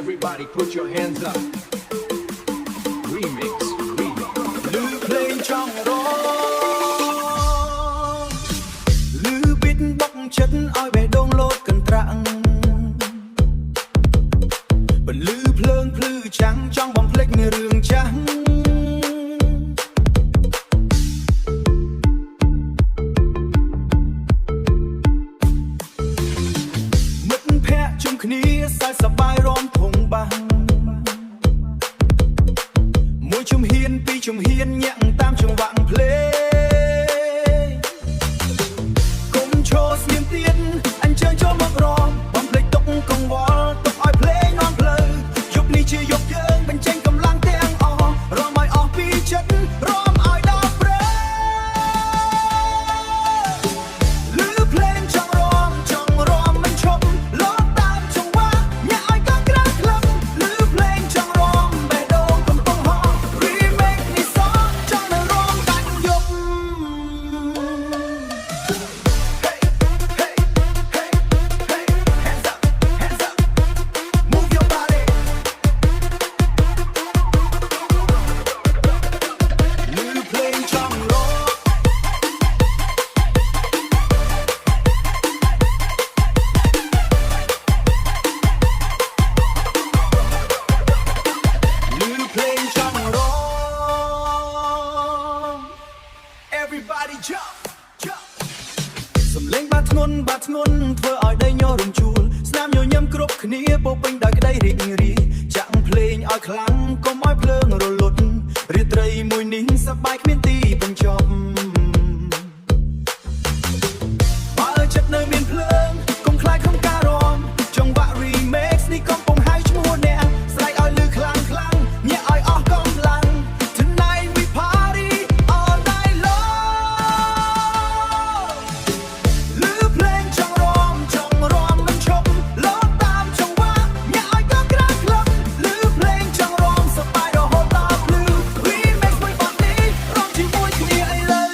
Everybody put your hands up. Remix, remix. លឺភ្លេងចង់រងលឺប៊ីតបុកចិត្តឲ្យបេះដូងលោតកន្ត្រាក់បន្លឺភ្លើងភ្លឺចាំងចង់បំភ្លេចនៅរឿងចាស់មិត្តភក្តិជុំគ្នាសើចសប្បាយរំភងបាំងមួយជំហានពីរជំហានញាក់តាមចង្វាក់ភ្លេងកុំឈរស្ងៀមទៀតអញ្ជើញចូលមករំបំភ្លេចទុកកង្វល់ទុកឲ្យភ្លេងនាំផ្លូវយប់នេះជាយប់យើងបញ្ចេញកម្លាំងទាំងអស់រំឲ្យអស់ពីចិត្តរំឲ្យដល់ព្រៃលឺភ្លេងចង់រំមិនឈប់លោតតាមចង្វាក់ញាក់ឲ្យកក្រាស់ក្លឹបលឺភ្លេងចង់រំបេះដូងកំពុងហោះ remix នេះសោះចង់នៅរំដាច់យប់ Hey hey hey hey hands up move your body លឺភ្លេងចង់រំ លឺភ្លេងចង់រំ Everybody jump jump សំឡេងបាត់ធ្ងន់ធ្វើឲ្យដីញ័ររំជួលស្នាមញញឹមគ្រប់គ្នាពោពេញដោយក្តីរីករាយចាក់ភ្លេងឲ្យខ្លាំងកុំឲ្យភ្លើងរលត់រាត្រីមួយនេះសប្បាយគ្មានទីបញ្ចប់បើចិត្តនៅមានភ្លើងកុំខ្លាចក្នុងការរំចង្វាក់ remix នេះកំពុងហៅឈ្មោះអ្នកស្រែកឲ្យលឺខ្លាំងញាក់ឲ្យអស់កម្លាំង Tonight we party all night long លឺភ្លេងចង់រំមិនឈប់លោតតាមចង្វាក់ញាក់ឲ្យកក្រាស់ក្លឹបលឺភ្លេងចង់រំសប្បាយរហូតដល់ភ្លឺ remix មួយបទនេះរំជាមួយគ្នាឥឡូវ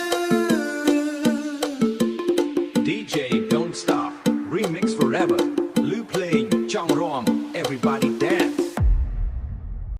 DJ, don't stop. Remix forever.